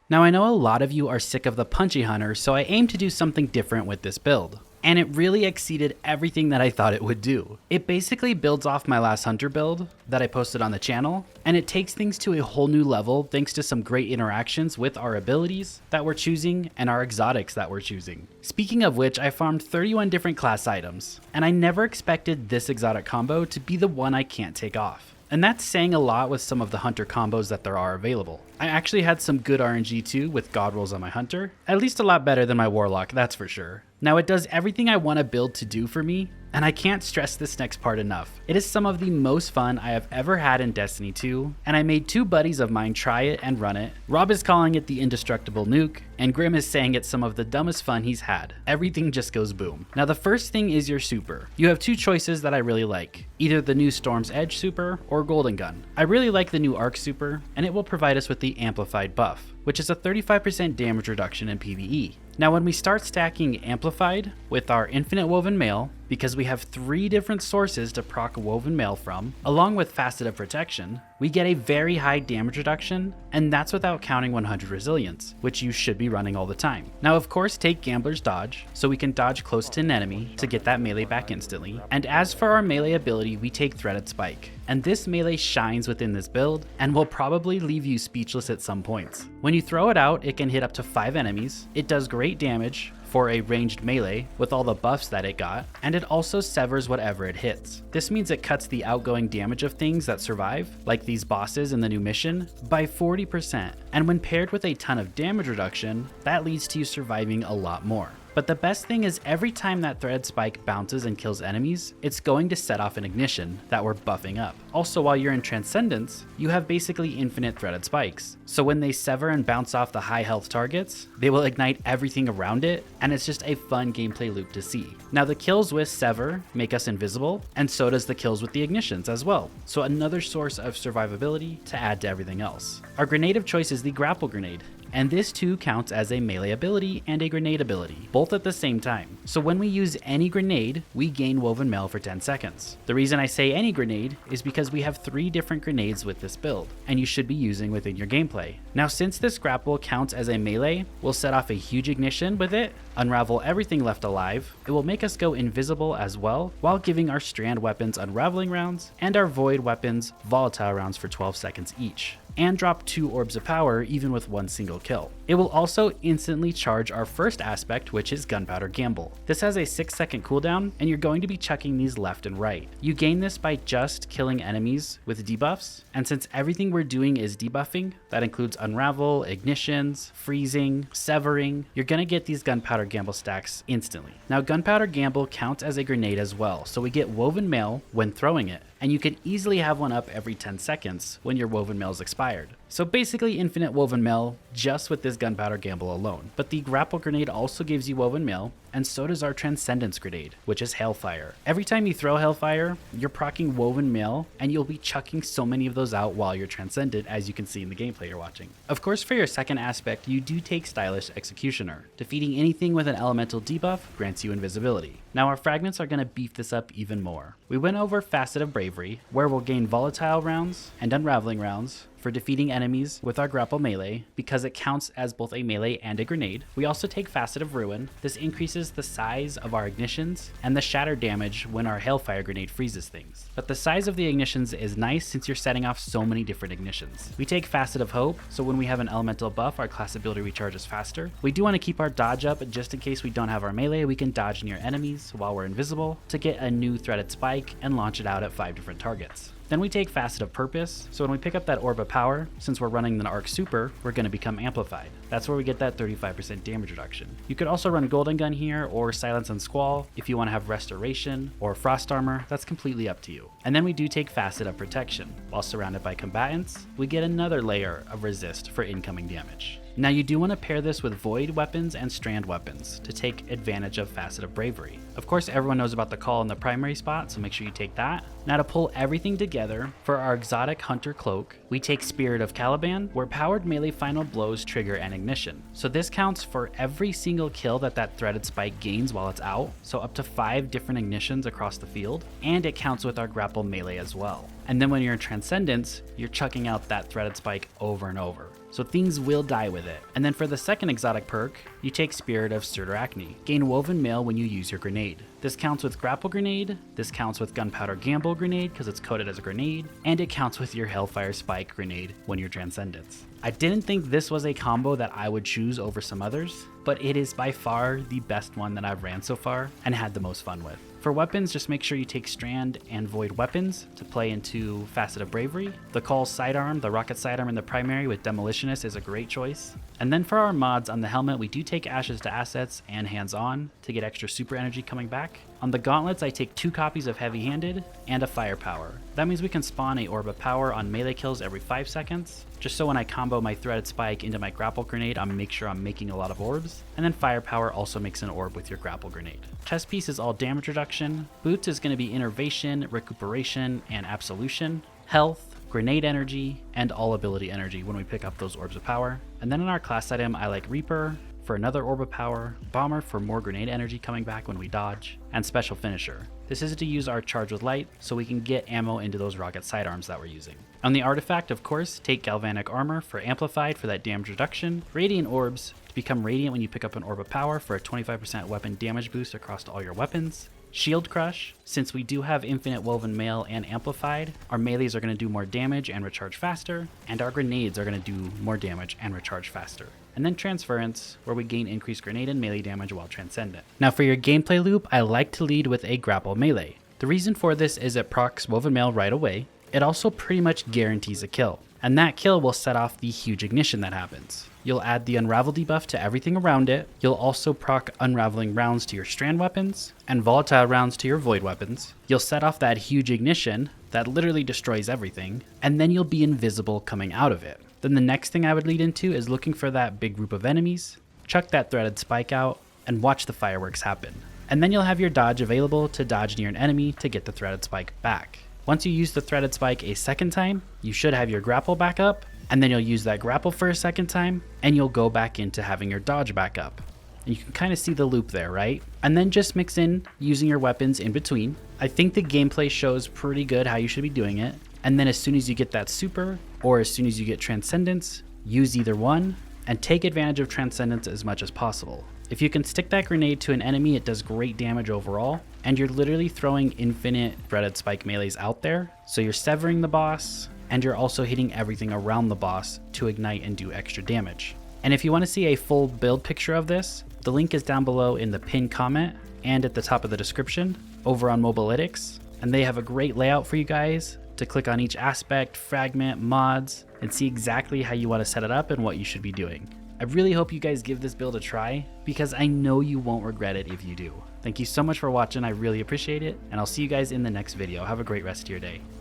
Now I know a lot of you are sick of the Punchy Hunter, so I aim to do something different with this build. And it really exceeded everything that I thought it would do. It basically builds off my last Hunter build that I posted on the channel, and it takes things to a whole new level thanks to some great interactions with our abilities that we're choosing and our exotics that we're choosing. Speaking of which, I farmed 31 different class items, and I never expected this exotic combo to be the one I can't take off. And that's saying a lot with some of the Hunter combos that there are available. I actually had some good RNG too with God rolls on my Hunter, at least a lot better than my Warlock, that's for sure. Now it does everything I want a build to do for me, and I can't stress this next part enough. It is some of the most fun I have ever had in Destiny 2, and I made two buddies of mine try it and run it. Rob is calling it the indestructible nuke, and Grim is saying it's some of the dumbest fun he's had. Everything just goes boom. Now the first thing is your super. You have two choices that I really like, either the new Storm's Edge super or Golden Gun. I really like the new Arc super, and it will provide us with the amplified buff, which is a 35% damage reduction in PvE. Now when we start stacking Amplified with our Infinite Woven Mail, because we have 3 different sources to proc Woven Mail from, along with Faceted Protection, we get a very high damage reduction, and that's without counting 100 Resilience, which you should be running all the time. Now of course take Gambler's Dodge, so we can dodge close to an enemy to get that melee back instantly, and as for our melee ability, we take Threaded Spike. And this melee shines within this build, and will probably leave you speechless at some points. When you throw it out, it can hit up to 5 enemies, it does great damage for a ranged melee with all the buffs that it got, and it also severs whatever it hits. This means it cuts the outgoing damage of things that survive, like these bosses in the new mission, by 40%. And when paired with a ton of damage reduction, that leads to you surviving a lot more. But the best thing is every time that Thread Spike bounces and kills enemies, it's going to set off an ignition that we're buffing up. Also, while you're in Transcendence, you have basically infinite Threaded Spikes. So when they sever and bounce off the high health targets, they will ignite everything around it, and it's just a fun gameplay loop to see. Now the kills with Sever make us invisible, and so does the kills with the ignitions as well. So another source of survivability to add to everything else. Our grenade of choice is the Grapple Grenade, and this too counts as a melee ability and a grenade ability, both at the same time. So when we use any grenade, we gain Woven Mail for 10 seconds. The reason I say any grenade is because we have 3 different grenades with this build, and you should be using within your gameplay. Now since this grapple counts as a melee, we'll set off a huge ignition with it, unravel everything left alive, it will make us go invisible as well, while giving our strand weapons unraveling rounds, and our void weapons volatile rounds for 12 seconds each, and drop 2 orbs of power even with 1 single kill. It will also instantly charge our first aspect, which is Gunpowder Gamble. This has a 6-second cooldown, and you're going to be chucking these left and right. You gain this by just killing enemies with debuffs, and since everything we're doing is debuffing, that includes Unravel, Ignitions, Freezing, Severing, you're gonna get these Gunpowder Gamble stacks instantly. Now Gunpowder Gamble counts as a grenade as well, so we get Woven Mail when throwing it, and you can easily have one up every 10 seconds when your Woven Mail's expired. So basically infinite Woven Mail just with this Gunpowder Gamble alone. But the Grapple Grenade also gives you Woven Mail, and so does our Transcendence Grenade, which is Hellfire. Every time you throw Hellfire, you're proccing Woven Mail, and you'll be chucking so many of those out while you're Transcended, as you can see in the gameplay you're watching. Of course, for your second aspect, you do take Stylish Executioner. Defeating anything with an elemental debuff grants you invisibility. Now our fragments are going to beef this up even more. We went over Facet of Bravery, where we'll gain volatile rounds and unraveling rounds for defeating enemies with our grapple melee, because it counts as both a melee and a grenade. We also take Facet of Ruin. This increases the size of our ignitions and the shatter damage when our Hailfire grenade freezes things. But the size of the ignitions is nice since you're setting off so many different ignitions. We take Facet of Hope, so when we have an elemental buff, our class ability recharges faster. We do want to keep our dodge up just in case we don't have our melee. We can dodge near enemies while we're invisible to get a new Threaded Spike and launch it out at 5 different targets. Then we take Facet of Purpose, so when we pick up that Orb of Power, since we're running the Arc Super, we're going to become Amplified. That's where we get that 35% damage reduction. You could also run Golden Gun here, or Silence and Squall, if you want to have Restoration, or Frost Armor, that's completely up to you. And then we do take Facet of Protection. While surrounded by combatants, we get another layer of resist for incoming damage. Now you do want to pair this with Void weapons and Strand weapons to take advantage of Facet of Bravery. Of course, everyone knows about the call in the primary spot, so make sure you take that. Now to pull everything together, for our exotic Hunter Cloak, we take Spirit of Caliban, where powered melee final blows trigger an ignition. So this counts for every single kill that Threaded Spike gains while it's out, so up to 5 different ignitions across the field, and it counts with our grapple melee as well. And then when you're in Transcendence, you're chucking out that Threaded Spike over and over. so things will die with it. And then for the second exotic perk, you take Spirit of Sturderachne. Gain Woven Mail when you use your grenade. This counts with Grapple Grenade, this counts with Gunpowder Gamble Grenade because it's coded as a grenade, and it counts with your Hellfire Spike Grenade when you're Transcendence. I didn't think this was a combo that I would choose over some others, but it is by far the best one that I've ran so far and had the most fun with. For weapons, just make sure you take Strand and Void weapons to play into Facet of Bravery. The Call's Sidearm, the Rocket Sidearm in the primary with Demolitionist is a great choice. And then for our mods on the helmet, we do take Ashes to Assets and Hands On to get extra super energy coming back. On the gauntlets, I take 2 copies of Heavy Handed and a Firepower. That means we can spawn a Orb of Power on melee kills every 5 seconds, just so when I combo my Threaded Spike into my Grapple Grenade, I'll make sure I'm making a lot of orbs. And then Firepower also makes an orb with your Grapple Grenade. Chest piece is all damage reduction. Boots is going to be Innervation, Recuperation, and Absolution. Health, Grenade Energy, and all ability energy when we pick up those Orbs of Power. And then in our class item, I like Reaper for another Orb of Power, Bomber for more grenade energy coming back when we dodge, and Special Finisher. This is to use our Charge with Light so we can get ammo into those rocket sidearms that we're using. On the artifact, of course, take Galvanic Armor for Amplified for that damage reduction, Radiant Orbs to become Radiant when you pick up an Orb of Power for a 25% weapon damage boost across all your weapons, Shield Crush, since we do have Infinite Woven Mail and Amplified, our melees are going to do more damage and recharge faster, and our grenades are going to do more damage and recharge faster. And then Transference, where we gain increased grenade and melee damage while Transcendent. Now for your gameplay loop, I like to lead with a Grapple Melee. The reason for this is it procs Woven Mail right away. It also pretty much guarantees a kill, and that kill will set off the huge ignition that happens. You'll add the Unravel debuff to everything around it. You'll also proc Unraveling rounds to your Strand weapons and Volatile rounds to your Void weapons. You'll set off that huge ignition that literally destroys everything, and then you'll be invisible coming out of it. Then the next thing I would lead into is looking for that big group of enemies, chuck that Threaded Spike out, and watch the fireworks happen. And then you'll have your dodge available to dodge near an enemy to get the Threaded Spike back. Once you use the Threaded Spike a second time, you should have your grapple back up, and then you'll use that grapple for a second time, and you'll go back into having your dodge back up. And you can kind of see the loop there, right? And then just mix in using your weapons in between. I think the gameplay shows pretty good how you should be doing it. And then as soon as you get that super, or as soon as you get Transcendence, use either one, and take advantage of Transcendence as much as possible. If you can stick that grenade to an enemy, it does great damage overall, and you're literally throwing infinite Threaded Spike melees out there, so you're severing the boss, and you're also hitting everything around the boss to ignite and do extra damage. And if you want to see a full build picture of this, the link is down below in the pinned comment and at the top of the description over on Mobalytics, and they have a great layout for you guys to click on each aspect, fragment, mods, and see exactly how you want to set it up and what you should be doing. I really hope you guys give this build a try, because I know you won't regret it if you do. Thank you so much for watching, I really appreciate it, and I'll see you guys in the next video. Have a great rest of your day.